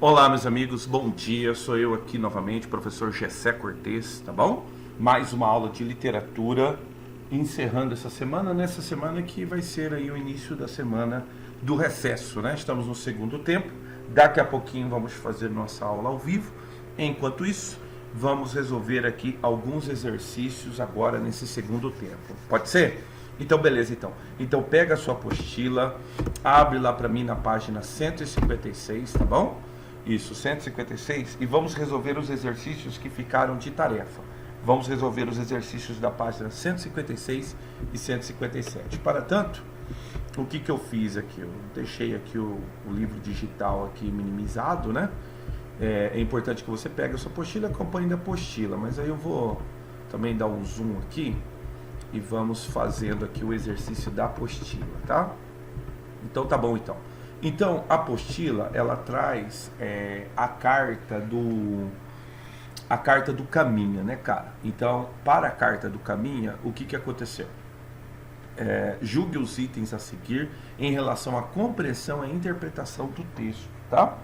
Olá, meus amigos, bom dia. Sou eu aqui novamente, professor Gessé Cortez, tá bom? Mais uma aula de literatura, encerrando essa semana, nessa semana que vai ser aí o início da semana do recesso, né? Estamos no segundo tempo, daqui a pouquinho vamos fazer nossa aula ao vivo. Enquanto isso, vamos resolver aqui alguns exercícios agora nesse segundo tempo. Pode ser? Então, beleza, então. Então, pega a sua apostila, abre lá para mim na página 156, tá bom? Isso, 156, e vamos resolver os exercícios que ficaram de tarefa. Vamos resolver os exercícios da página 156 e 157. Para tanto, o que eu fiz aqui? Eu deixei aqui o livro digital aqui minimizado, né? É importante que você pegue a sua apostila e acompanhe da apostila, mas aí eu vou também dar um zoom aqui e vamos fazendo aqui o exercício da apostila, tá? Então tá bom, então. Então, a apostila, ela traz a carta do Caminha, né, cara? Então, para a carta do Caminha, o que aconteceu? Julgue os itens a seguir em relação à compreensão e interpretação do texto, tá?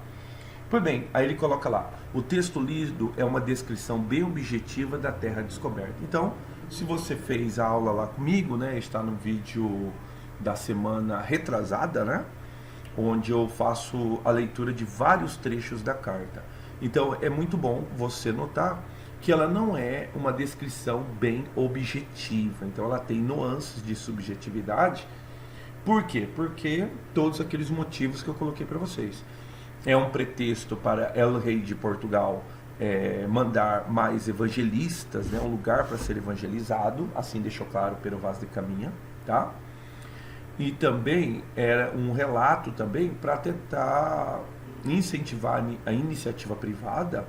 Pois bem, aí ele coloca lá, o texto lido é uma descrição bem objetiva da Terra descoberta. Então, se você fez a aula lá comigo, né, está no vídeo da semana retrasada, né? Onde eu faço a leitura de vários trechos da carta. Então é muito bom você notar que ela não é uma descrição bem objetiva. Então ela tem nuances de subjetividade. Por quê? Porque todos aqueles motivos que eu coloquei para vocês. É um pretexto para El Rei de Portugal mandar mais evangelistas, né? Um lugar para ser evangelizado, assim deixou claro Pero Vaz de Caminha, tá? E também era um relato também para tentar incentivar a iniciativa privada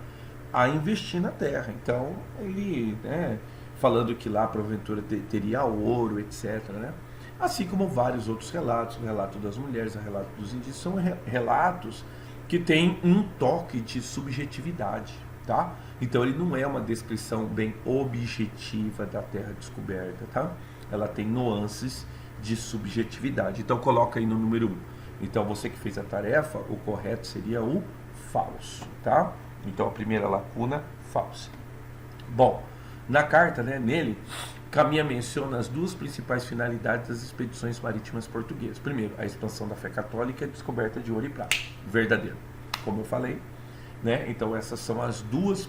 a investir na terra. Então, ele, né, falando que lá porventura teria ouro, etc., né? Assim como vários outros relatos, o relato das mulheres, o relato dos indígenas, são relatos que têm um toque de subjetividade, tá? Então, ele não é uma descrição bem objetiva da terra descoberta, tá? Ela tem nuances de subjetividade. Então coloca aí no número 1. Então você que fez a tarefa, o correto seria o falso, tá? Então a primeira lacuna, falsa. Bom, na carta, né, nele, Caminha menciona as duas principais finalidades das expedições marítimas portuguesas. Primeiro, a expansão da fé católica e a descoberta de ouro e prata. Verdadeiro. Como eu falei, né? Então essas são as duas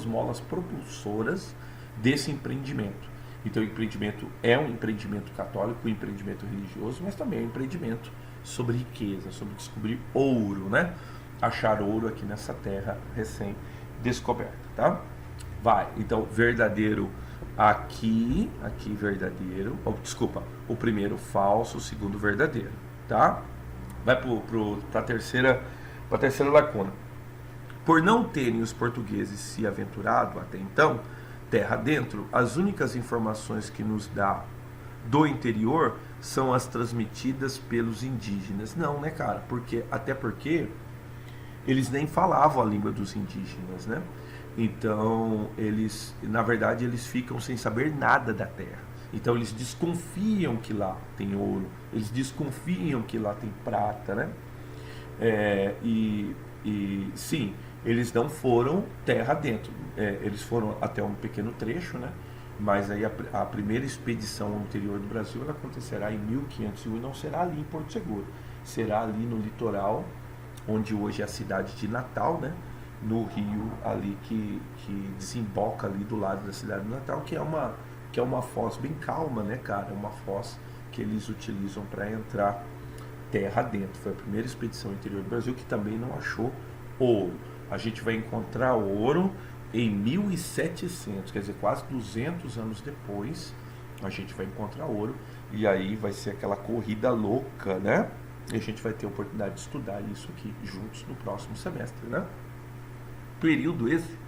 molas propulsoras desse empreendimento. Então o empreendimento é um empreendimento católico, um empreendimento religioso, mas também é um empreendimento sobre riqueza, sobre descobrir ouro, né? Achar ouro aqui nessa terra recém-descoberta, tá? Vai, então verdadeiro aqui verdadeiro, desculpa, o primeiro falso, o segundo verdadeiro, tá? Vai para a terceira lacuna. Por não terem os portugueses se aventurado até então terra dentro, as únicas informações que nos dá do interior são as transmitidas pelos indígenas. Não, né, cara? Até porque eles nem falavam a língua dos indígenas, né? Então, na verdade, eles ficam sem saber nada da terra. Então, eles desconfiam que lá tem ouro, eles desconfiam que lá tem prata, né? Sim, eles não foram terra dentro, eles foram até um pequeno trecho, né? Mas aí a primeira expedição ao interior do Brasil ela acontecerá em 1501 e não será ali em Porto Seguro, será ali no litoral, onde hoje é a cidade de Natal, né? No rio ali que desemboca ali do lado da cidade de Natal, que é uma foz bem calma, né, cara? Uma foz que eles utilizam para entrar terra dentro. Foi a primeira expedição ao interior do Brasil que também não achou ouro. A gente vai encontrar ouro em 1700, quer dizer, quase 200 anos depois, a gente vai encontrar ouro, e aí vai ser aquela corrida louca, né? E a gente vai ter a oportunidade de estudar isso aqui juntos no próximo semestre, né? Período esse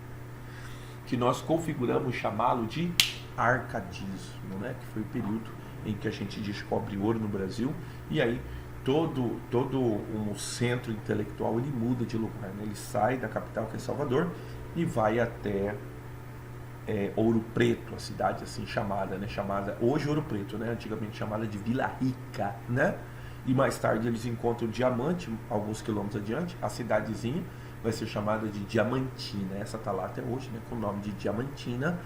que nós configuramos chamá-lo de arcadismo, né? Que foi o período em que a gente descobre ouro no Brasil, e aí todo um centro intelectual ele muda de lugar, né? Ele sai da capital, que é Salvador, e vai até Ouro Preto, a cidade assim chamada, né? Chamada hoje Ouro Preto, né? Antigamente chamada de Vila Rica, né? e mais tarde eles encontram Diamante, alguns quilômetros adiante, a cidadezinha vai ser chamada de Diamantina, essa está lá até hoje, né, com o nome de Diamantina.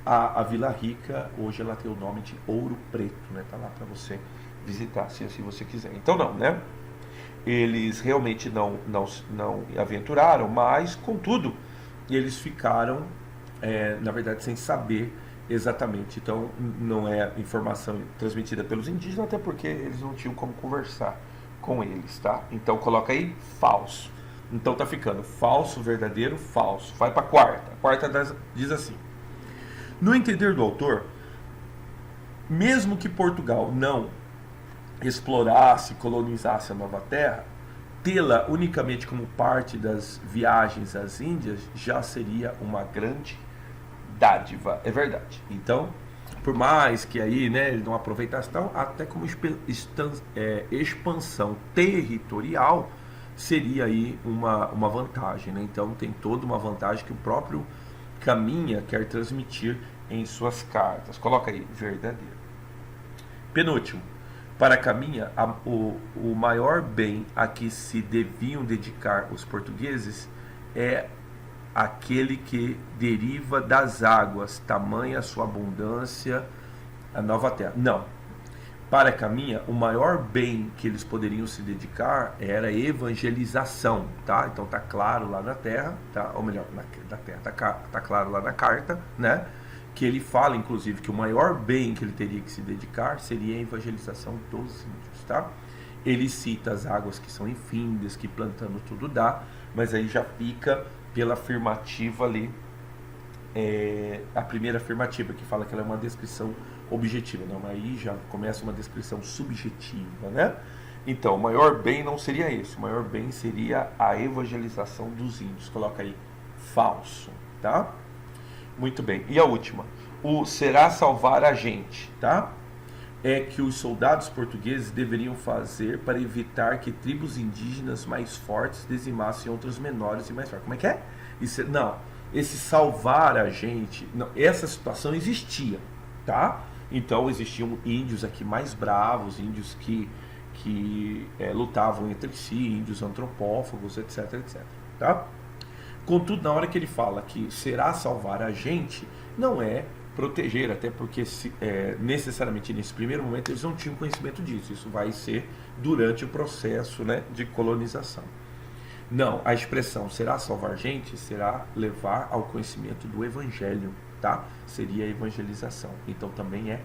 A Vila Rica, hoje ela tem o nome de Ouro Preto, né, tá lá para você visitar, se assim você quiser. Então não, né, eles realmente não aventuraram, mas, contudo, eles ficaram, na verdade, sem saber exatamente. Então, não é informação transmitida pelos indígenas, até porque eles não tinham como conversar com eles, tá? Então, coloca aí falso. Então, tá ficando falso, verdadeiro, falso. Vai para a quarta. A quarta diz assim: no entender do autor, mesmo que Portugal não explorasse, colonizasse a Nova Terra, tê-la unicamente como parte das viagens às Índias já seria uma grande dádiva. É verdade. Então, por mais que aí, né, ele não aproveitasse tal, até como expansão territorial seria aí uma vantagem, né? Então tem toda uma vantagem que o próprio Caminha quer transmitir em suas cartas. Coloca aí, verdadeiro. Penúltimo. Para Caminha, o maior bem a que se deviam dedicar os portugueses é aquele que deriva das águas, tamanha a sua abundância, a nova terra. Não. Para Caminha, o maior bem que eles poderiam se dedicar era a evangelização, tá? Então tá claro lá na terra, tá? Ou melhor, na terra, tá claro lá na carta, né? Que ele fala, inclusive, que o maior bem que ele teria que se dedicar seria a evangelização dos índios, tá? Ele cita as águas que são infindas, que plantando tudo dá, mas aí já fica pela afirmativa ali, a primeira afirmativa, que fala que ela é uma descrição objetiva, não, aí já começa uma descrição subjetiva, né? Então, o maior bem não seria esse, o maior bem seria a evangelização dos índios. Coloca aí, falso, tá? Muito bem. E a última, o será salvar a gente, tá? É que os soldados portugueses deveriam fazer para evitar que tribos indígenas mais fortes dizimassem outras menores e mais fracas. Como é que é? Isso, não, esse salvar a gente, não, essa situação existia, tá? Então existiam índios aqui mais bravos, índios que lutavam entre si, índios antropófagos, etc, etc, tá? Contudo, na hora que ele fala que será salvar a gente, não é proteger, até porque necessariamente nesse primeiro momento eles não tinham conhecimento disso. Isso vai ser durante o processo, né, de colonização. Não, a expressão será salvar a gente será levar ao conhecimento do evangelho, tá? Seria a evangelização. Então também é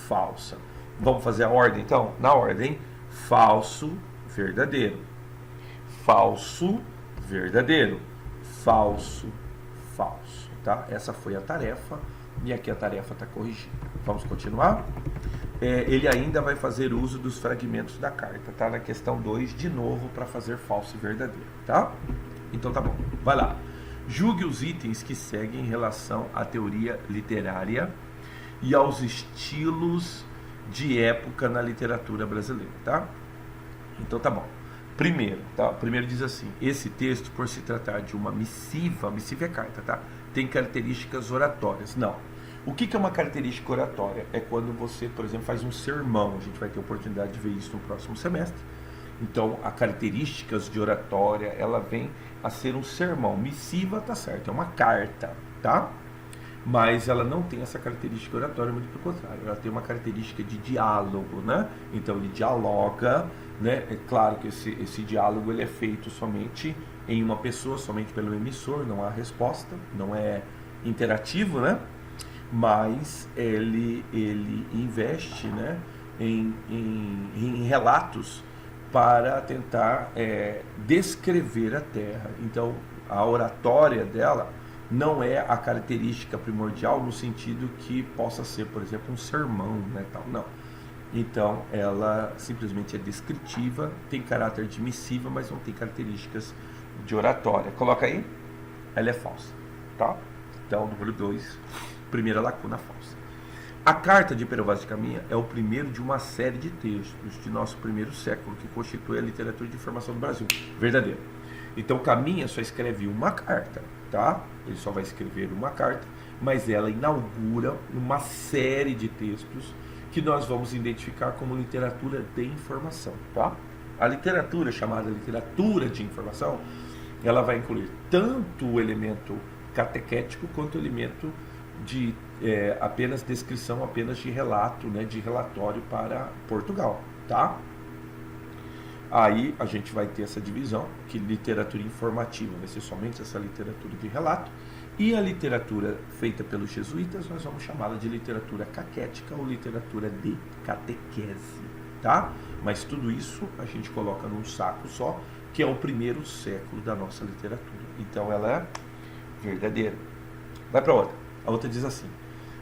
falsa. Vamos fazer a ordem então? Na ordem, falso, verdadeiro. Falso, verdadeiro. Falso, falso, tá? Essa foi a tarefa e aqui a tarefa está corrigida. Vamos continuar? Ele ainda vai fazer uso dos fragmentos da carta, tá? Na questão 2, de novo, para fazer falso e verdadeiro, tá? Então tá bom, vai lá. Julgue os itens que seguem em relação à teoria literária e aos estilos de época na literatura brasileira, tá? Então tá bom. Primeiro, tá? Primeiro diz assim: esse texto, por se tratar de uma missiva é carta, tá? Tem características oratórias. Não. O que é uma característica oratória? É quando você, por exemplo, faz um sermão. A gente vai ter oportunidade de ver isso no próximo semestre. Então, as características de oratória, ela vem a ser um sermão. Missiva, tá certo, é uma carta, tá? Mas ela não tem essa característica oratória, muito pelo contrário. Ela tem uma característica de diálogo, né? Então, ele dialoga, né? É claro que esse diálogo ele é feito somente em uma pessoa, somente pelo emissor, não há resposta, não é interativo, né? Mas ele investe, né, em relatos para tentar descrever a Terra. Então, a oratória dela não é a característica primordial no sentido que possa ser, por exemplo, um sermão, né, tal, não. Então, ela simplesmente é descritiva, tem caráter de missiva, mas não tem características de oratória. Coloca aí, ela é falsa, tá? Então, número 2, primeira lacuna falsa. A carta de Pero Vaz de Caminha é o primeiro de uma série de textos de nosso primeiro século que constitui a literatura de informação do Brasil. Verdadeiro. Então, Caminha só escreve uma carta, tá? Ele só vai escrever uma carta, mas ela inaugura uma série de textos que nós vamos identificar como literatura de informação, tá? A literatura, chamada literatura de informação, ela vai incluir tanto o elemento catequético quanto o elemento de apenas descrição, apenas de relato, né, de relatório para Portugal, tá? Aí a gente vai ter essa divisão, que literatura informativa vai ser somente essa literatura de relato, e a literatura feita pelos jesuítas nós vamos chamá-la de literatura caquética ou literatura de catequese, tá? Mas tudo isso a gente coloca num saco só, que é o primeiro século da nossa literatura. Então ela é verdadeira. Vai para outra. A outra diz assim: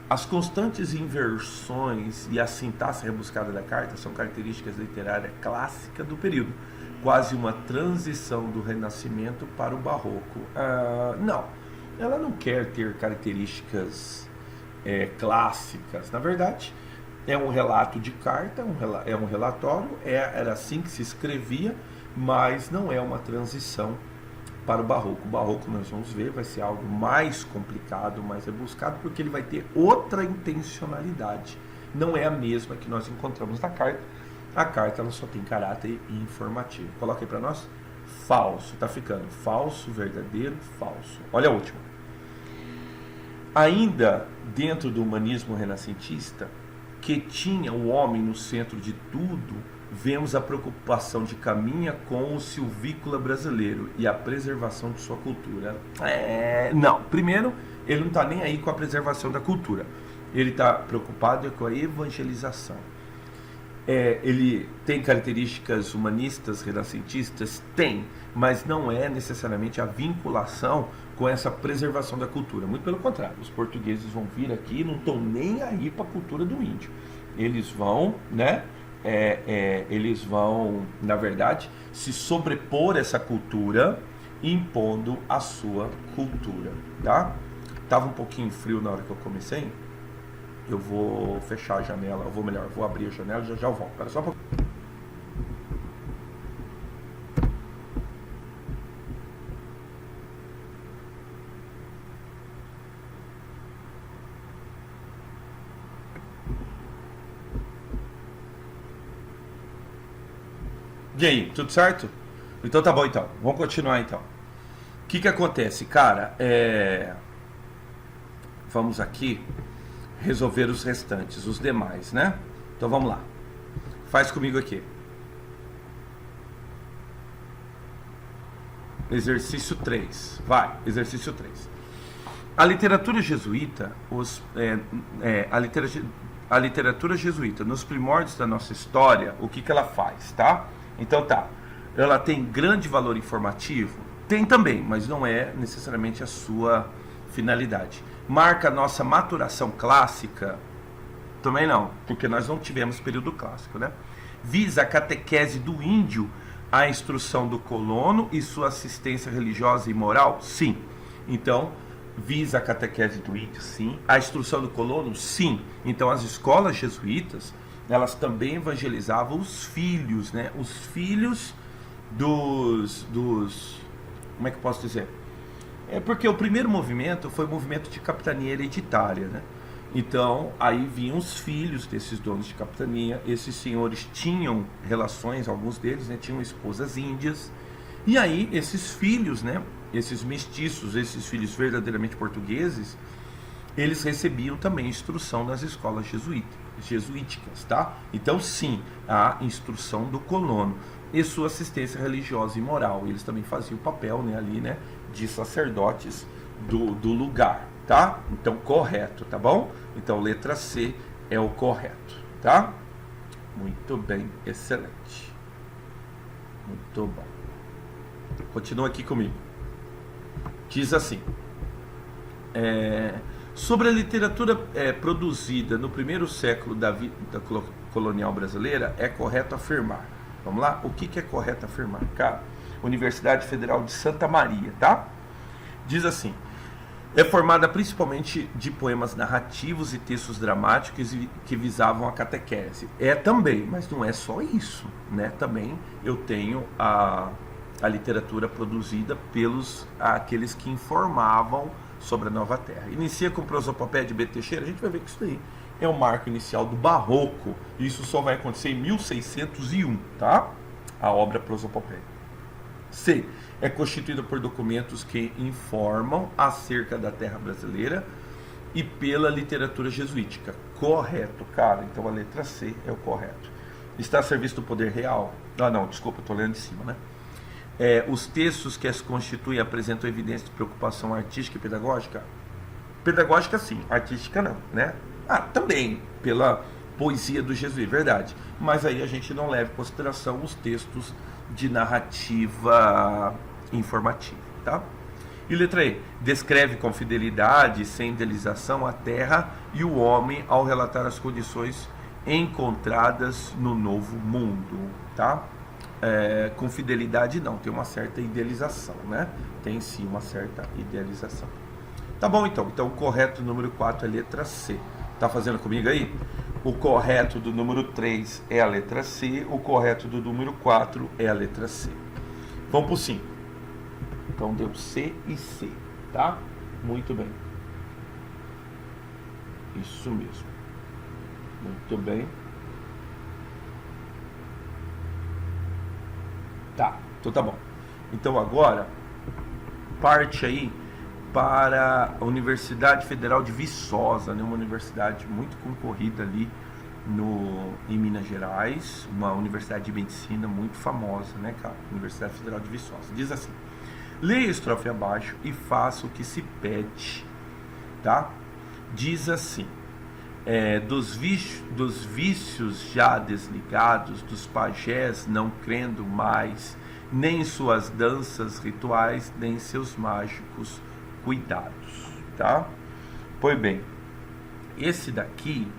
as constantes inversões e a sintaxe rebuscada da carta são características literárias clássicas do período, quase uma transição do Renascimento para o Barroco. Não, ela não quer ter características clássicas. Na verdade, é um relato de carta, é um relatório, era assim que se escrevia, mas não é uma transição para o Barroco. O Barroco, nós vamos ver, vai ser algo mais complicado, mais rebuscado, porque ele vai ter outra intencionalidade. Não é a mesma que nós encontramos na carta. A carta ela só tem caráter informativo. Coloca aí para nós. Falso, tá ficando falso, verdadeiro, falso. Olha a última. Ainda dentro do humanismo renascentista, que tinha o homem no centro de tudo, vemos a preocupação de Caminha com o silvícola brasileiro e a preservação de sua cultura. Não, primeiro, ele não está nem aí com a preservação da cultura. Ele está preocupado com a evangelização. Ele tem características humanistas, renascentistas? Tem, mas não é necessariamente a vinculação com essa preservação da cultura. Muito pelo contrário, os portugueses vão vir aqui e não estão nem aí para a cultura do índio. Eles vão, né? Eles vão, na verdade, se sobrepor essa cultura, impondo a sua cultura, tá? Tava um pouquinho frio na hora que eu comecei. Eu vou fechar a janela, vou abrir a janela e já eu volto. Espera só um pouquinho. E aí, tudo certo? Então tá bom então, vamos continuar então. O que acontece, cara? Vamos aqui resolver os restantes, os demais, né? Então vamos lá. Faz comigo aqui. Exercício 3. Vai, exercício 3. A literatura jesuíta, a literatura jesuíta, nos primórdios da nossa história, o que ela faz, tá? Então tá, ela tem grande valor informativo? Tem também, mas não é necessariamente a sua finalidade. Marca a nossa maturação clássica? Também não, porque nós não tivemos período clássico, né? Visa a catequese do índio, a instrução do colono e sua assistência religiosa e moral? Sim. Então, visa a catequese do índio? Sim. A instrução do colono? Sim. Então, as escolas jesuítas, elas também evangelizavam os filhos, né? Os filhos dos como é que eu posso dizer? Porque o primeiro movimento foi o movimento de capitania hereditária, né? Então, aí vinham os filhos desses donos de capitania. Esses senhores tinham relações, alguns deles, né, tinham esposas índias. E aí, esses filhos, né, esses mestiços, esses filhos verdadeiramente portugueses, eles recebiam também instrução nas escolas jesuíticas, tá? Então, sim, a instrução do colono e sua assistência religiosa e moral. Eles também faziam o papel, né, ali, né, de sacerdotes do lugar, tá? Então, correto, tá bom? Então, letra C é o correto, tá? Muito bem, excelente. Muito bom. Continua aqui comigo. Diz assim: sobre a literatura produzida no primeiro século da vida colonial brasileira, é correto afirmar. Vamos lá? O que é correto afirmar? Cara, Universidade Federal de Santa Maria, tá? Diz assim: é formada principalmente de poemas narrativos e textos dramáticos que visavam a catequese. Também, mas não é só isso, né? Também eu tenho a literatura produzida pelos aqueles que informavam sobre a Nova Terra. Inicia com prosopopeia de B. Teixeira. A gente vai ver que isso daí é o marco inicial do Barroco. Isso só vai acontecer em 1601, tá? A obra prosopopeia. C. É constituída por documentos que informam acerca da terra brasileira e pela literatura jesuítica. Correto, cara. Então a letra C é o correto. Está a serviço do poder real? Ah, não, desculpa, estou lendo de cima, né? Os textos que as constituem apresentam evidência de preocupação artística e pedagógica? Pedagógica sim, artística não, né? Também pela poesia do Jesus, verdade. Mas aí a gente não leva em consideração os textos de narrativa informativa, tá? E letra E. Descreve com fidelidade, sem idealização, a terra e o homem ao relatar as condições encontradas no novo mundo, tá? Com fidelidade não, tem uma certa idealização, né? Tem sim uma certa idealização. Tá bom, então o correto número 4 é a letra C. Tá fazendo comigo aí? O correto do número 3 é a letra C, o correto do número 4 é a letra C. Vamos pro 5. Então deu C e C, tá? Muito bem. Isso mesmo. Muito bem. Tá, então tá bom. Então agora, parte aí para a Universidade Federal de Viçosa, né? Uma universidade muito concorrida ali em Minas Gerais, uma universidade de medicina muito famosa, né, cara? Universidade Federal de Viçosa. Diz assim: leia a estrofe abaixo e faça o que se pede, tá? Diz assim: dos vícios já desligados, dos pajés não crendo mais, nem em suas danças rituais, nem em seus mágicos cuidados, tá? Pois bem, esse daqui,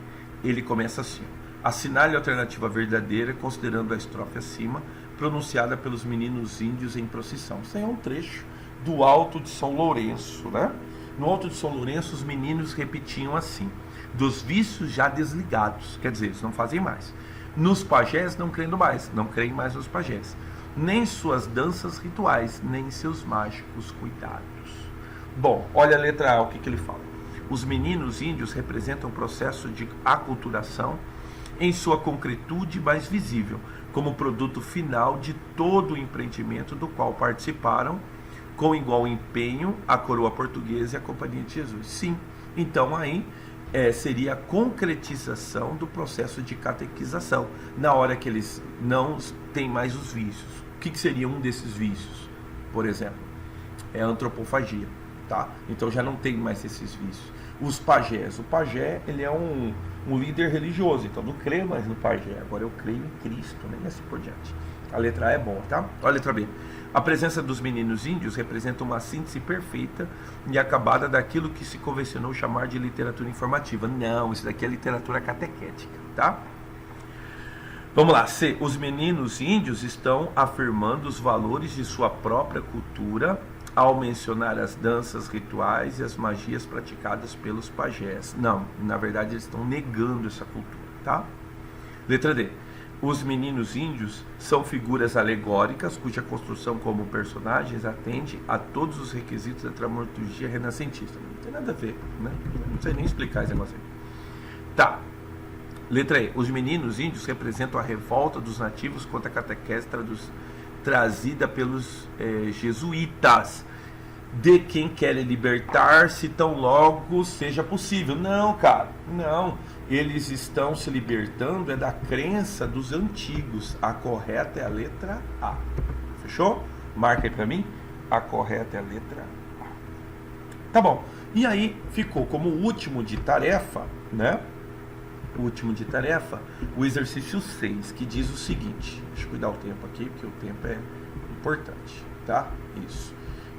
ele começa assim: assinale a alternativa verdadeira, considerando a estrofe acima, pronunciada pelos meninos índios em procissão. Isso aí é um trecho do Alto de São Lourenço, né? No Alto de São Lourenço, os meninos repetiam assim: dos vícios já desligados, quer dizer, eles não fazem mais. Nos pajés não crendo mais, não creem mais nos pajés. Nem suas danças rituais, nem seus mágicos cuidados. Bom, olha a letra A, o que ele fala. Os meninos índios representam o processo de aculturação em sua concretude mais visível, como produto final de todo o empreendimento do qual participaram com igual empenho a coroa portuguesa e a Companhia de Jesus. Sim, então aí seria a concretização do processo de catequização, na hora que eles não têm mais os vícios. O que seria um desses vícios? Por exemplo, é a antropofagia, tá? Então já não tem mais esses vícios. Os pajés, o pajé, ele é um líder religioso, então não creio mais no pajé, agora eu creio em Cristo, né? E assim por diante. A letra A é boa, tá? Olha a letra B. A presença dos meninos índios representa uma síntese perfeita e acabada daquilo que se convencionou chamar de literatura informativa. Não, isso daqui é literatura catequética, tá? Vamos lá. C. Os meninos índios estão afirmando os valores de sua própria cultura ao mencionar as danças rituais e as magias praticadas pelos pajés. Não, na verdade eles estão negando essa cultura, tá? Letra D. Os meninos índios são figuras alegóricas cuja construção como personagens atende a todos os requisitos da dramaturgia renascentista. Não tem nada a ver, né? Não sei nem explicar esse negócio aí. Tá. Letra E. Os meninos índios representam a revolta dos nativos contra a catequese trazida pelos jesuítas, de quem querem libertar-se tão logo seja possível. Não, cara, não. Eles estão se libertando da crença dos antigos. A correta é a letra A. Fechou? Marca aí pra mim. A correta é a letra A. Tá bom. E aí ficou como último de tarefa, né? O último de tarefa, o exercício 6, que diz o seguinte. Deixa eu cuidar o tempo aqui, porque o tempo é importante, tá? Isso.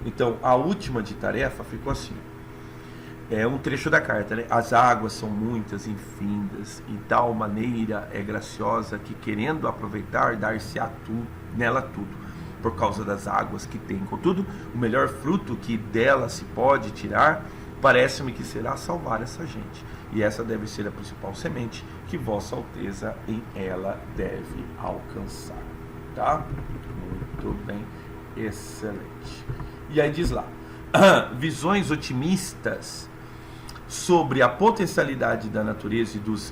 Então, a última de tarefa ficou assim. É um trecho da carta, né? As águas são muitas, infindas, em tal maneira é graciosa que, querendo aproveitar, dar-se-á nela tudo, por causa das águas que tem. Contudo, o melhor fruto que dela se pode tirar, parece-me que será salvar essa gente. E essa deve ser a principal semente que Vossa Alteza em ela deve alcançar. Tá? Muito bem. Excelente. E aí diz lá: visões otimistas sobre a potencialidade da natureza e dos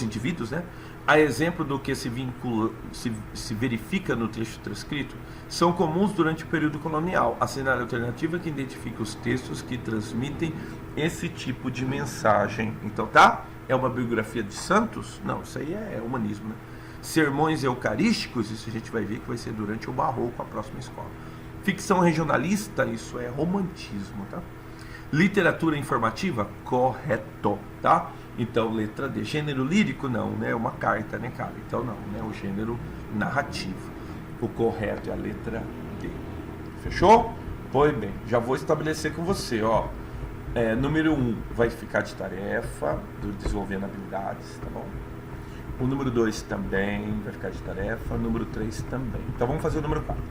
indivíduos, né? A exemplo do que se verifica no texto transcrito, são comuns durante o período colonial. Assinale a alternativa que identifica os textos que transmitem esse tipo de mensagem. Então, tá? É uma biografia de santos? Não, isso aí é humanismo, né? Sermões eucarísticos, isso a gente vai ver que vai ser durante o Barroco, a próxima escola. Ficção regionalista, isso é romantismo, tá? Literatura informativa? Correto, tá? Então, letra D. Gênero lírico? Não, né? É uma carta, né, cara? Então, não, né? O gênero narrativo. O correto é a letra D. Fechou? Pois bem, já vou estabelecer com você, ó. Número 1 vai ficar de tarefa, do desenvolvendo habilidades, tá bom? O número 2 também vai ficar de tarefa, o número 3 também. Então, vamos fazer o número 4.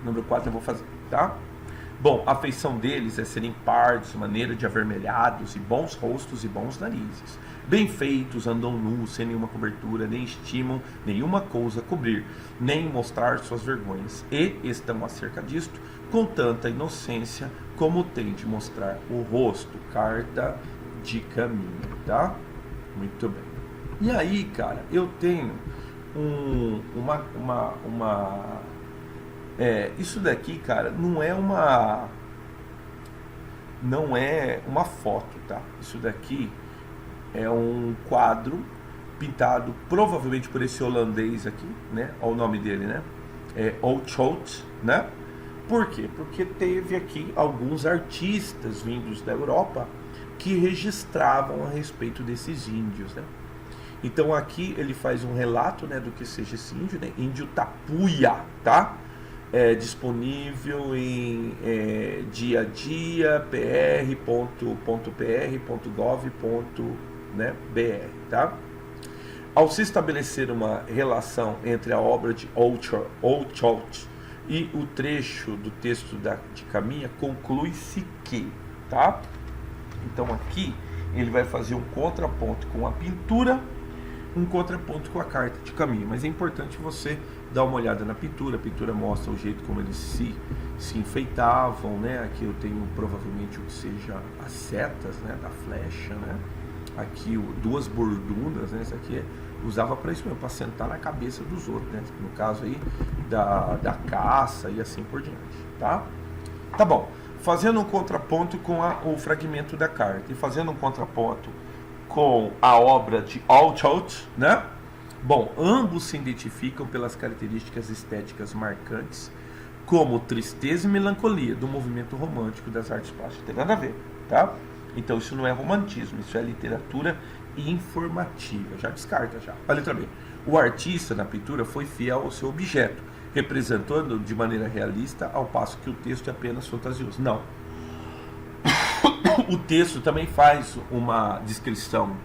O número 4 eu vou fazer, tá? Bom, a feição deles é serem pardos, maneira de avermelhados e bons rostos e bons narizes. Bem feitos, andam nus, sem nenhuma cobertura, nem estimam nenhuma coisa a cobrir, nem mostrar suas vergonhas. E estão acerca disto com tanta inocência como tem de mostrar o rosto. Carta de caminho, tá? Muito bem. E aí, cara, eu tenho isso daqui, cara, não é uma foto, tá? Isso daqui é um quadro pintado provavelmente por esse holandês aqui, né? Olha o nome dele, né? É Oudtjot, né? Por quê? Porque teve aqui alguns artistas vindos da Europa que registravam a respeito desses índios, né? Então aqui ele faz um relato, né, do que seja esse índio, né? Índio Tapuia, tá? Disponível em dia a dia, pr.pr.gov.br, tá? Ao se estabelecer uma relação entre a obra de Oudtjot e o trecho do texto de Caminha, conclui-se que, tá? Então aqui ele vai fazer um contraponto com a pintura, um contraponto com a carta de Caminha, mas é importante você dar uma olhada na pintura. A pintura mostra o jeito como eles se enfeitavam, né? Aqui eu tenho provavelmente o que seja as setas, né, da flecha, né? Aqui duas bordunas, né? Isso aqui usava para isso mesmo, para sentar na cabeça dos outros, né? No caso aí da caça e assim por diante, tá? Tá bom. Fazendo um contraponto com o fragmento da carta e fazendo um contraponto com a obra de Oudtjot, né? Bom, ambos se identificam pelas características estéticas marcantes, como tristeza e melancolia do movimento romântico das artes plásticas. Tem nada a ver, tá? Então isso não é romantismo, isso é literatura informativa. Já descarta já. A letra B. O artista na pintura foi fiel ao seu objeto, representando de maneira realista, ao passo que o texto é apenas fantasioso. Não. O texto também faz uma descrição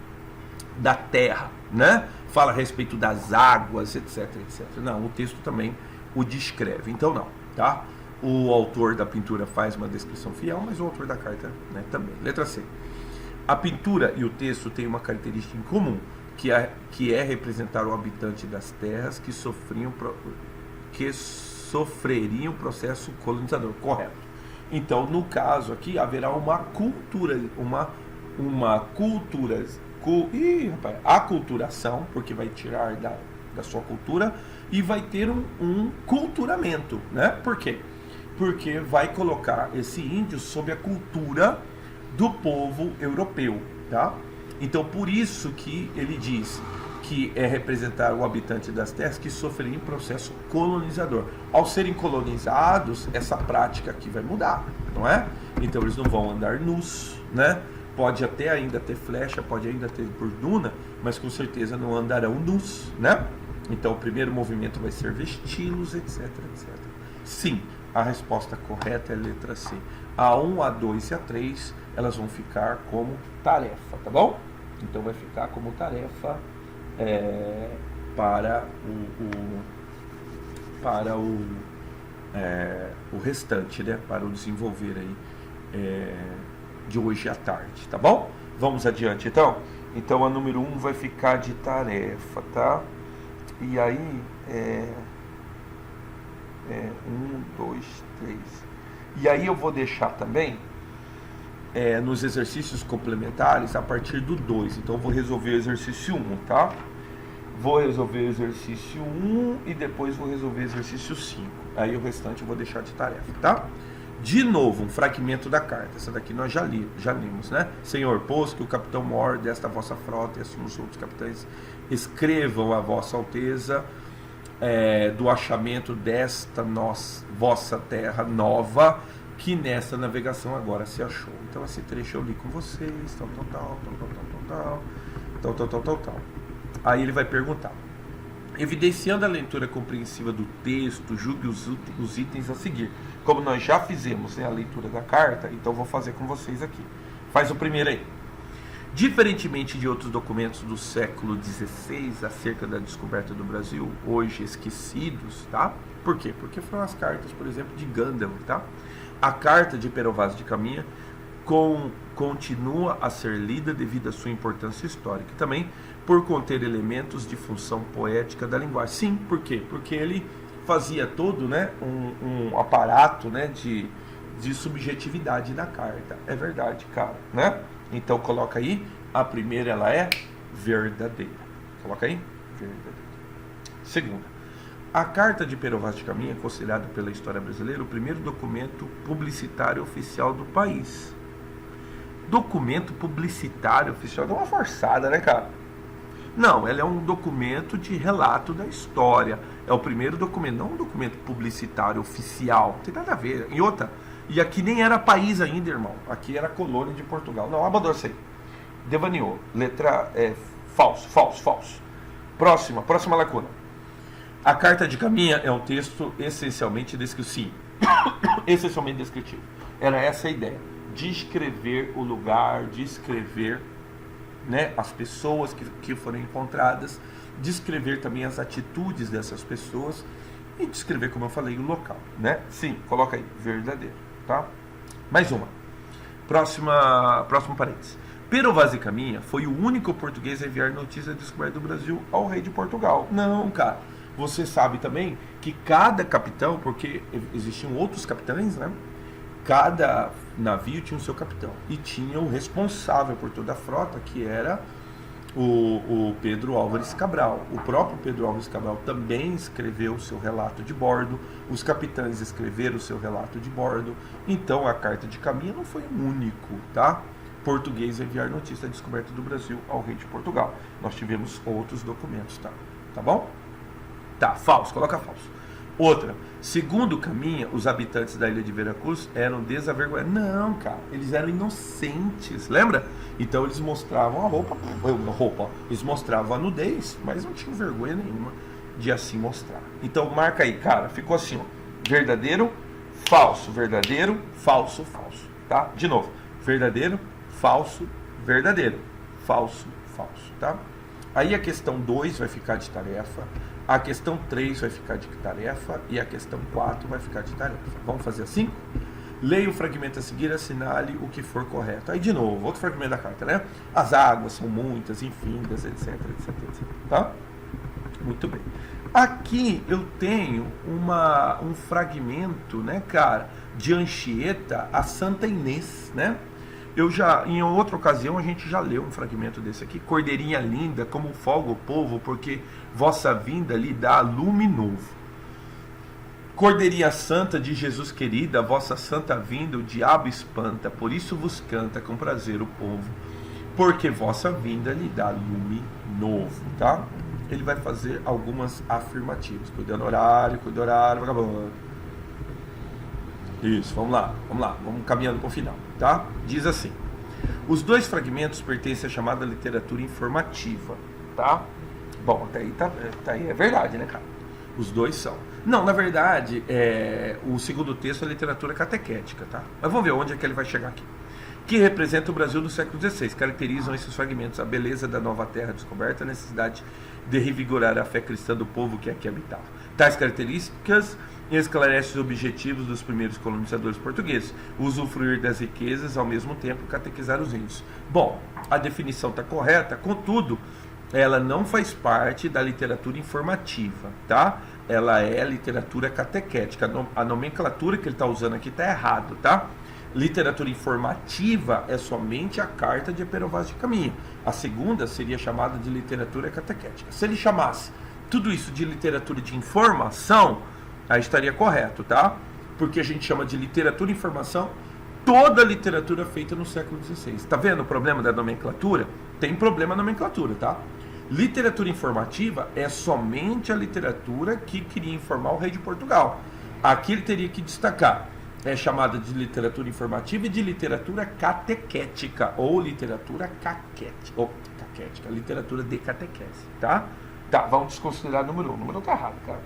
da terra, né? Fala a respeito das águas, etc, etc. Não, o texto também o descreve. Então não, tá? O autor da pintura faz uma descrição fiel, mas o autor da carta, né, também. Letra C. A pintura e o texto têm uma característica em comum, que é representar o habitante das terras que sofreriam o processo colonizador. Correto. Então, no caso aqui, haverá uma cultura, aculturação, porque vai tirar da sua cultura e vai ter um culturamento, né? Por quê? Porque vai colocar esse índio sob a cultura do povo europeu, tá? Então, por isso que ele diz que é representar o habitante das terras que sofreriam processo colonizador. Ao serem colonizados, essa prática aqui vai mudar, não é? Então eles não vão andar nus, né? Pode até ainda ter flecha, pode ainda ter borduna, mas com certeza não andarão nus, né? Então o primeiro movimento vai ser vesti-los, etc, etc. Sim, a resposta correta é a letra C. A 1, a 2 e a 3, elas vão ficar como tarefa, tá bom? Então vai ficar como tarefa para o restante, né? Para o desenvolver aí de hoje à tarde, tá bom? Vamos adiante então? Então a número 1 vai ficar de tarefa, tá? E aí 1, 2, 3. E aí eu vou deixar também nos exercícios complementares a partir do 2. Então eu vou resolver o exercício 1, tá? Vou resolver o exercício 1 e depois vou resolver o exercício 5. Aí o restante eu vou deixar de tarefa, tá? De novo, um fragmento da carta. Essa daqui nós já lemos, né? Senhor, pôs que o capitão mor desta vossa frota e assim os outros capitães escrevam a vossa alteza do achamento desta vossa terra nova, que nessa navegação agora se achou. Então esse trecho eu li com vocês, tal. Aí ele vai perguntar: evidenciando a leitura compreensiva do texto, julgue os itens a seguir. Como nós já fizemos, né, a leitura da carta, então vou fazer com vocês aqui. Faz o primeiro aí. Diferentemente de outros documentos do século XVI acerca da descoberta do Brasil, hoje esquecidos, tá? Por quê? Porque foram as cartas, por exemplo, de Gandalf, tá? A carta de Pero Vaz de Caminha continua a ser lida devido à sua importância histórica e também por conter elementos de função poética da linguagem. Sim, por quê? Porque ele fazia todo, né, um aparato, né, de subjetividade da carta. É verdade, cara, né? Então coloca aí, a primeira ela é verdadeira. Coloca aí, verdadeira. Segunda, a carta de Pero Vaz de Caminha é considerada pela história brasileira o primeiro documento publicitário oficial do país. Documento publicitário oficial dá uma forçada, né, cara? Não, ela é um documento de relato da história. É o primeiro documento, não um documento publicitário oficial. Não tem nada a ver. E aqui nem era país ainda, irmão. Aqui era colônia de Portugal. Não, abandona isso aí. Devaneou. Letra falso. Próxima lacuna. A carta de Caminha é um texto essencialmente descritivo. Essencialmente descritivo. Era essa a ideia. Descrever o lugar, descrever, né, as pessoas que foram encontradas, descrever também as atitudes dessas pessoas e descrever, como eu falei, o local, né? Sim, coloca aí, verdadeiro, tá? Mais uma. Próximo parênteses. Pero Vaz de Caminha foi o único português a enviar notícia da descoberta do Brasil ao rei de Portugal. Não, cara. Você sabe também que cada capitão, porque existiam outros capitães, né? Cada navio tinha o seu capitão e tinha o responsável por toda a frota, que era o Pedro Álvares Cabral. O próprio Pedro Álvares Cabral também escreveu o seu relato de bordo, os capitães escreveram o seu relato de bordo. Então a carta de Caminha não foi o único, tá? Português a enviar notícia da descoberta do Brasil ao rei de Portugal. Nós tivemos outros documentos, tá? Tá bom? Tá, falso, coloca falso. Outra, segundo Caminha, os habitantes da ilha de Veracruz eram desavergonhados. Não, cara, eles eram inocentes, lembra? Então eles mostravam a roupa, eles mostravam a nudez, mas não tinham vergonha nenhuma de assim mostrar. Então marca aí, cara, ficou assim, ó, verdadeiro, falso, falso, tá? De novo, verdadeiro, falso, falso, tá? Aí a questão 2 vai ficar de tarefa, a questão 3 vai ficar de tarefa e a questão 4 vai ficar de tarefa. Vamos fazer assim? Leia o fragmento a seguir, assinale o que for correto. Aí de novo, outro fragmento da carta, né? As águas são muitas, infindas, etc. Tá? Muito bem. Aqui eu tenho um fragmento, né, cara, de Anchieta a Santa Inês, né? Em outra ocasião, a gente já leu um fragmento desse aqui. Cordeirinha linda, como folga o povo, porque vossa vinda lhe dá lume novo. Cordeirinha santa de Jesus querida, vossa santa vinda o diabo espanta, por isso vos canta com prazer o povo, porque vossa vinda lhe dá lume novo, tá? Ele vai fazer algumas afirmativas. Cuidando horário, vagabundo. Isso, vamos lá, vamos caminhando para o final, tá? Diz assim: os dois fragmentos pertencem à chamada literatura informativa, tá? Bom, até aí, tá aí é verdade, né, cara? Os dois são. Não, na verdade, o segundo texto é literatura catequética, tá? Mas vamos ver onde é que ele vai chegar aqui. Que representa o Brasil do século XVI. Caracterizam esses fragmentos a beleza da nova terra descoberta, a necessidade de revigorar a fé cristã do povo que aqui habitava. Tais características esclarecem os objetivos dos primeiros colonizadores portugueses, usufruir das riquezas, ao mesmo tempo catequizar os índios. Bom, a definição está correta, contudo, ela não faz parte da literatura informativa, tá? Ela é literatura catequética. A nomenclatura que ele está usando aqui está errado, tá? Literatura informativa é somente a carta de Pero Vaz de Caminha. A segunda seria chamada de literatura catequética. Se ele chamasse tudo isso de literatura de informação, aí estaria correto, tá? Porque a gente chama de literatura e informação toda a literatura feita no século XVI. Tá vendo o problema da nomenclatura? Tem problema na nomenclatura, tá? Literatura informativa é somente a literatura que queria informar o rei de Portugal. Aqui ele teria que destacar. É chamada de literatura informativa e de literatura catequética, ou literatura caquética, literatura de catequese, tá? Tá, vamos desconsiderar o número 1. O número tá errado, cara.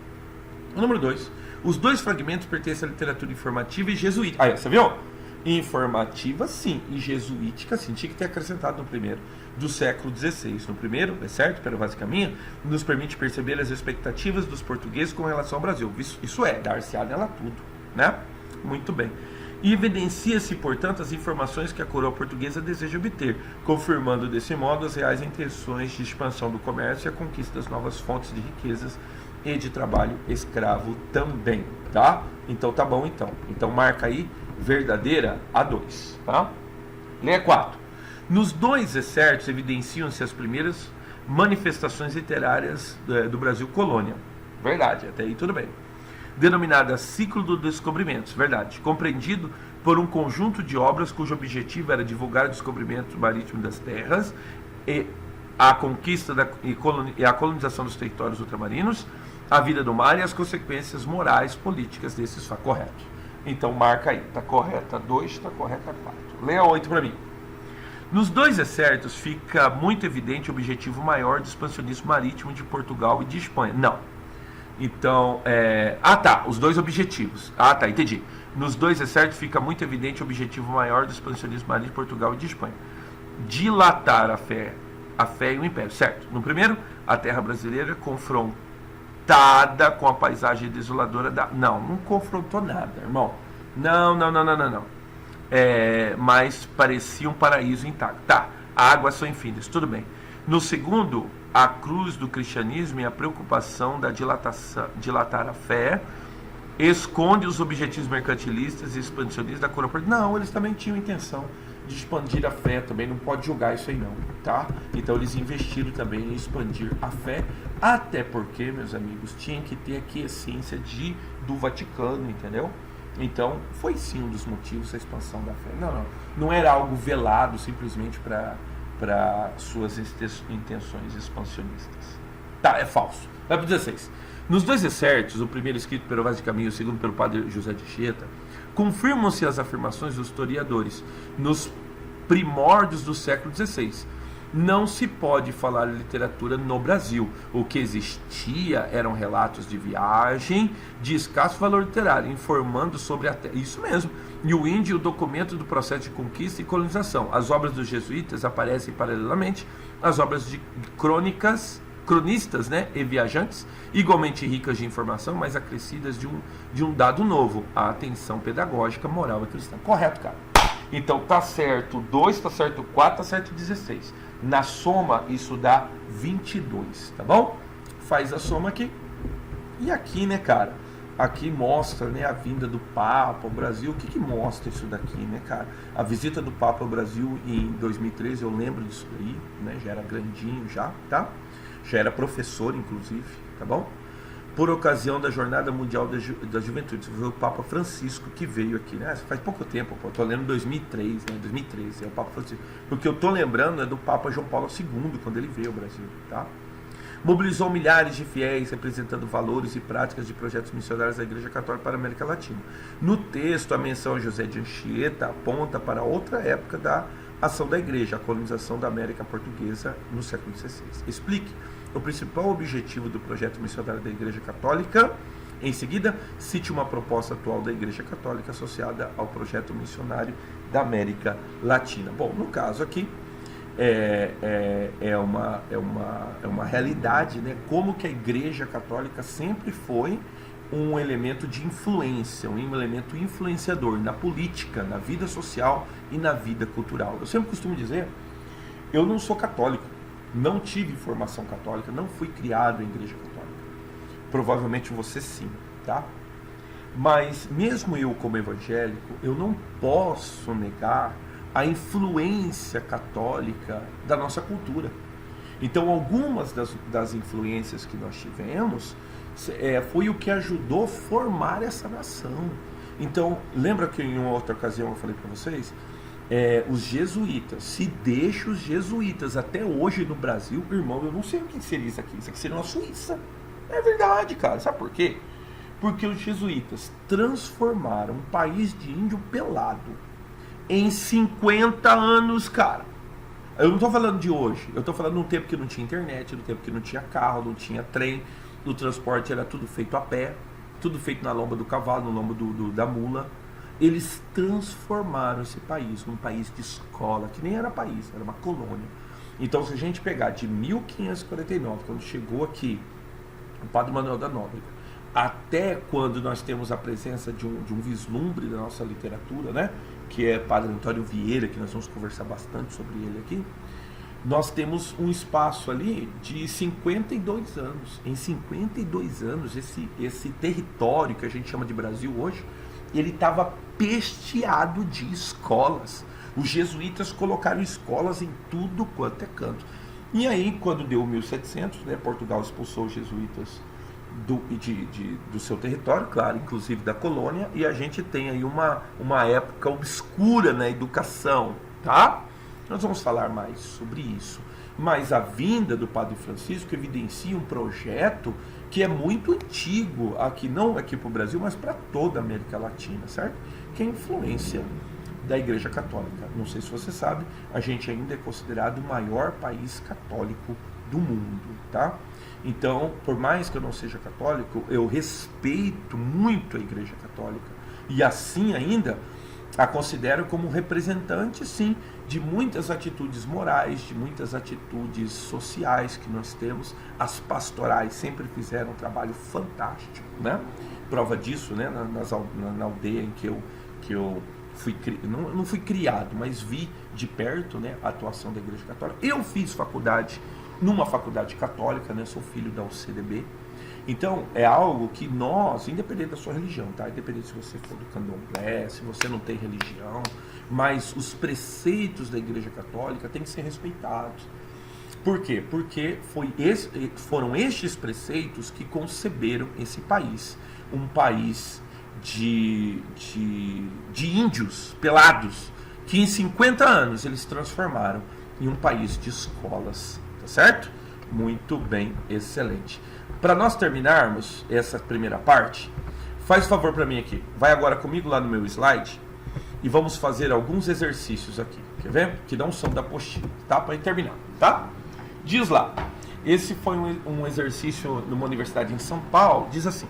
O número 2. Os dois fragmentos pertencem à literatura informativa e jesuítica. Aí, você viu? Informativa, sim, e jesuítica, sim. Tinha que ter acrescentado no primeiro, do século XVI. No primeiro, é certo, Pero Vaz de Caminha, nos permite perceber as expectativas dos portugueses com relação ao Brasil. Isso é, dar-se-á nela tudo, né? Muito bem. E evidencia-se, portanto, as informações que a coroa portuguesa deseja obter, confirmando desse modo as reais intenções de expansão do comércio e a conquista das novas fontes de riquezas e de trabalho escravo também, tá? Então tá bom, então. Então marca aí, verdadeira, A2, tá? Leia 4. Nos dois excertos evidenciam-se as primeiras manifestações literárias do Brasil colônia. Verdade, até aí tudo bem. Denominada Ciclo dos Descobrimentos, verdade, compreendido por um conjunto de obras cujo objetivo era divulgar o descobrimento marítimo das terras e a conquista e a colonização dos territórios ultramarinos, a vida do mar e as consequências morais políticas desses fatos. Correto. Então marca aí, está correta 2, está correta 4. Leia 8 para mim. Nos dois excertos fica muito evidente o objetivo maior do expansionismo marítimo de Portugal e de Espanha. Não. Então, os dois objetivos. Entendi. Nos dois excertos fica muito evidente o objetivo maior do expansionismo marítimo de Portugal e de Espanha. Dilatar a fé e o império, certo? No primeiro, a terra brasileira confrontada com a paisagem desoladora da... Não confrontou nada, irmão. Não. Mas parecia um paraíso intacto. Tá, águas são infinitas, tudo bem. No segundo, a cruz do cristianismo e a preocupação da dilatar a fé esconde os objetivos mercantilistas e expansionistas da coroa portuguesa. Não, eles também tinham intenção de expandir a fé, também não pode julgar isso aí não, tá? Então eles investiram também em expandir a fé, até porque, meus amigos, tinha que ter aqui a essência do Vaticano, entendeu? Então, foi sim um dos motivos da expansão da fé. Não era algo velado simplesmente para suas intenções expansionistas. Tá, é falso. Vai para o 16. Nos dois excertos, o primeiro escrito pelo Vaz de Caminha e o segundo pelo padre José de Anchieta, confirmam-se as afirmações dos historiadores nos primórdios do século XVI. Não se pode falar de literatura no Brasil. O que existia eram relatos de viagem de escasso valor literário, informando sobre a terra. Isso mesmo. E o índio, o documento do processo de conquista e colonização. As obras dos jesuítas aparecem paralelamente às obras de cronistas, né, e viajantes, igualmente ricas de informação, mas acrescidas de um dado novo, a atenção pedagógica, moral e cristã. Correto, cara. Então tá certo 2, tá certo 4, tá certo 16. Na soma isso dá 22, tá bom? Faz a soma aqui. E aqui, né, cara? Aqui mostra, né, a vinda do Papa ao Brasil. O que mostra isso daqui, né, cara? A visita do Papa ao Brasil em 2013, eu lembro disso aí, né? Já era grandinho já, tá? Já era professor, inclusive, tá bom? Por ocasião da Jornada Mundial da Juventude. Foi o Papa Francisco que veio aqui, né? Faz pouco tempo, pô. Tô lembrando 2003, né? 2013, é o Papa Francisco. Porque eu tô lembrando é do Papa João Paulo II, quando ele veio ao Brasil, tá? Mobilizou milhares de fiéis, representando valores e práticas de projetos missionários da Igreja Católica para a América Latina. No texto, a menção a José de Anchieta aponta para outra época da ação da Igreja, a colonização da América Portuguesa no século XVI. Explique o principal objetivo do projeto missionário da Igreja Católica. Em seguida, cite uma proposta atual da Igreja Católica associada ao projeto missionário da América Latina. Bom, no caso aqui, é uma realidade, né? Como que a Igreja Católica sempre foi um elemento de influência, um elemento influenciador na política, na vida social e na vida cultural. Eu sempre costumo dizer, eu não sou católico, não tive formação católica, não fui criado em igreja católica. Provavelmente você sim, tá? Mas mesmo eu como evangélico, eu não posso negar a influência católica da nossa cultura. Então algumas das influências que nós tivemos foi o que ajudou a formar essa nação. Então, lembra que em uma outra ocasião eu falei para vocês? Os jesuítas, se deixa os jesuítas até hoje no Brasil, irmão, eu não sei o que seria isso aqui seria uma Suíça. É verdade, cara, sabe por quê? Porque os jesuítas transformaram um país de índio pelado em 50 anos, cara. Eu não estou falando de hoje, eu estou falando de um tempo que não tinha internet, no tempo que não tinha carro, não tinha trem, o transporte era tudo feito a pé, tudo feito na lomba do cavalo, no lombo da mula. Eles transformaram esse país num país de escola, que nem era país, era uma colônia. Então, se a gente pegar de 1549, quando chegou aqui o Padre Manuel da Nóbrega, até quando nós temos a presença de um vislumbre da nossa literatura, né? Que é Padre Antônio Vieira, que nós vamos conversar bastante sobre ele aqui, nós temos um espaço ali de 52 anos. Em 52 anos, esse território que a gente chama de Brasil hoje, ele estava pesteado de escolas. Os jesuítas colocaram escolas em tudo quanto é canto. E aí, quando deu 1700, né, Portugal expulsou os jesuítas do seu território, claro, inclusive da colônia, e a gente tem aí uma época obscura na educação, tá? Nós vamos falar mais sobre isso. Mas a vinda do Padre Francisco evidencia um projeto que é muito antigo, aqui não aqui para o Brasil, mas para toda a América Latina, certo? Que é a influência da Igreja Católica. Não sei se você sabe, a gente ainda é considerado o maior país católico do mundo, tá? Então, por mais que eu não seja católico, eu respeito muito a Igreja Católica e assim ainda a considero como representante, sim, de muitas atitudes morais, de muitas atitudes sociais que nós temos. As pastorais sempre fizeram um trabalho fantástico, né? Prova disso, né? Na aldeia em que eu não fui criado, mas vi de perto, né, a atuação da Igreja Católica. Eu fiz faculdade numa faculdade católica, né? Sou filho da UCDB. Então, é algo que nós, independente da sua religião, tá? Independente se você for do candomblé, se você não tem religião, mas os preceitos da Igreja Católica têm que ser respeitados. Por quê? Porque foram estes preceitos que conceberam esse país. Um país de índios pelados, que em 50 anos eles transformaram em um país de escolas, tá certo? Muito bem, excelente. Para nós terminarmos essa primeira parte, faz favor para mim aqui, vai agora comigo lá no meu slide e vamos fazer alguns exercícios aqui, quer ver? Que não são da apostila, tá? Para terminar, tá? Diz lá, esse foi um exercício numa universidade em São Paulo, diz assim: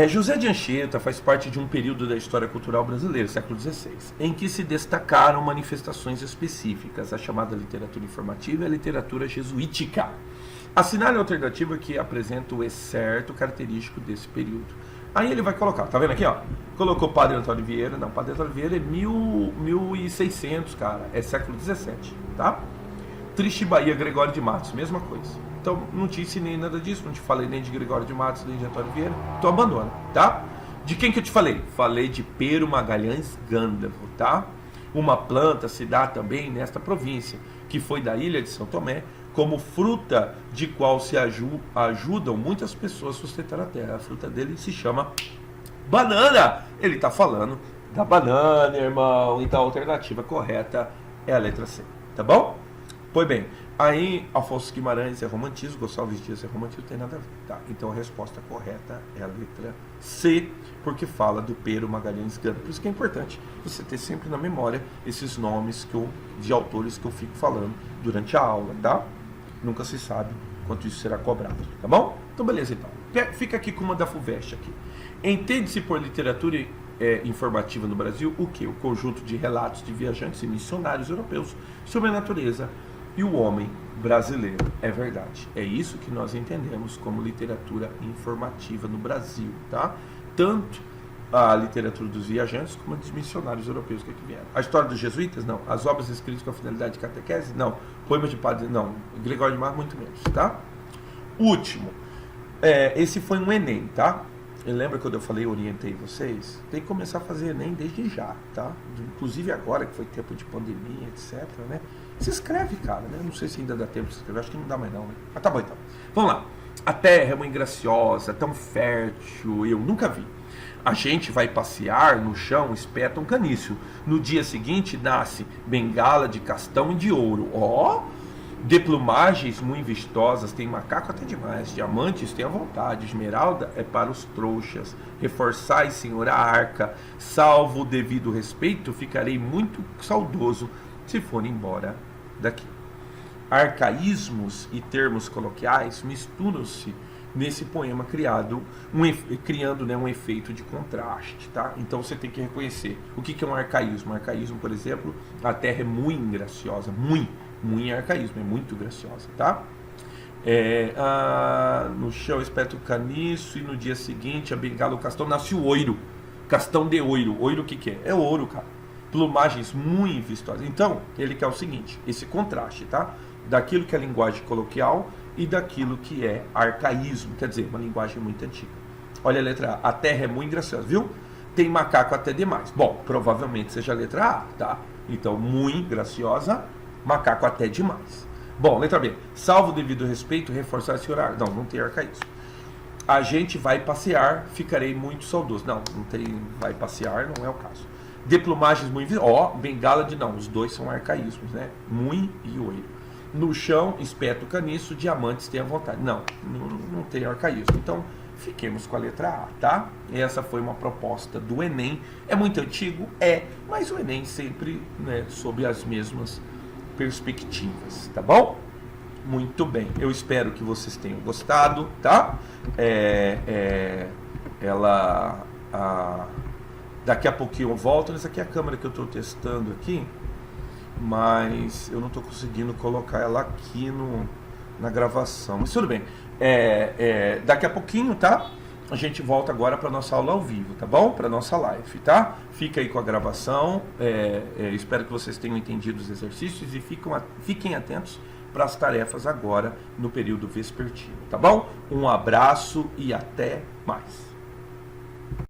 José de Anchieta faz parte de um período da história cultural brasileira, século XVI, em que se destacaram manifestações específicas, a chamada literatura informativa e a literatura jesuítica. Assinale a alternativa que apresenta o excerto característico desse período. Aí ele vai colocar, tá vendo aqui, ó? Colocou Padre Antônio Vieira, não, Padre Antônio Vieira é 1600, cara, é século XVII, tá? Triste Bahia, Gregório de Matos, mesma coisa. Então, não te ensinei nada disso, não te falei nem de Gregório de Matos, nem de Antônio Vieira, então abandona, tá? De quem que eu te falei? Falei de Pero Magalhães Gândavo, tá? Uma planta se dá também nesta província, que foi da ilha de São Tomé, como fruta de qual se ajudam muitas pessoas a sustentar a terra. A fruta dele se chama banana. Ele está falando da banana, irmão. Então a alternativa correta é a letra C, tá bom? Pois bem, aí Afonso Guimarães é romantismo, Gonçalves Dias é romantismo, não tem nada a ver, tá? Então a resposta correta é a letra C, porque fala do Pero Magalhães Gândavo. Por isso que é importante você ter sempre na memória esses nomes de autores que eu fico falando durante a aula, tá? Nunca se sabe quanto isso será cobrado, tá bom? Então beleza, então. Fica aqui com uma da FUVEST aqui. Entende-se por literatura informativa no Brasil o quê? O conjunto de relatos de viajantes e missionários europeus sobre a natureza e o homem brasileiro. É verdade. É isso que nós entendemos como literatura informativa no Brasil, tá? Tanto a literatura dos viajantes como a dos missionários europeus que aqui vieram. A história dos jesuítas? Não. As obras escritas com a finalidade de catequese? Não. Poemas de padre? Não. Gregório de Matos? Muito menos, tá? Último. Esse foi um Enem, tá? lembra quando eu falei, orientei vocês? Tem que começar a fazer Enem desde já, tá? Inclusive agora que foi tempo de pandemia, etc, né? Se inscreve, cara, né? Não sei se ainda dá tempo de se inscrever, acho que não dá mais não, né? Mas tá bom então. Vamos lá. A terra é muito graciosa, tão fértil, eu nunca vi. A gente vai passear no chão, espeta um canício. No dia seguinte nasce bengala de castão e de ouro. Ó! De plumagens muito vistosas, tem macaco até demais, diamantes tem à vontade, esmeralda é para os trouxas. Reforçai, senhor, a arca, salvo o devido respeito, ficarei muito saudoso se for embora daqui. Arcaísmos e termos coloquiais misturam-se nesse poema criando um efeito de contraste, tá? Então você tem que reconhecer o que é um arcaísmo. Um arcaísmo, por exemplo, a terra é muito graciosa, muito arcaísmo, é muito graciosa, tá? No chão espeta o caniço e no dia seguinte a bengala, o castão, nasce o oiro, castão de oiro. Oiro o que é? É ouro, cara. Plumagens muito vistosas. Então, ele quer o seguinte, esse contraste, tá? Daquilo que é linguagem coloquial e daquilo que é arcaísmo, quer dizer, uma linguagem muito antiga. Olha a letra A, a terra é muito graciosa, viu? Tem macaco até demais. Bom, provavelmente seja a letra A, tá? Então, muito graciosa, macaco até demais. Bom, letra B, salvo o devido respeito, reforçar esse horário. Não, não tem arcaísmo. A gente vai passear, ficarei muito saudoso. Não, não tem vai passear, não é o caso. De plumagens muito... bengala de não, os dois são arcaísmos, né? Muito e oiro. No chão, espeta o caniço, diamantes tem à vontade. Não tem arcaísmo. Então, fiquemos com a letra A, tá? Essa foi uma proposta do Enem. É muito antigo? Mas o Enem sempre, né, sob as mesmas perspectivas, tá bom? Muito bem, eu espero que vocês tenham gostado, tá? Daqui a pouquinho eu volto. Essa aqui é a câmera que eu estou testando aqui, mas eu não estou conseguindo colocar ela aqui na gravação, mas tudo bem. Daqui a pouquinho, tá? A gente volta agora para nossa aula ao vivo, tá bom? Para nossa live, tá? Fica aí com a gravação. Espero que vocês tenham entendido os exercícios e fiquem atentos para as tarefas agora no período vespertino, tá bom? Um abraço e até mais.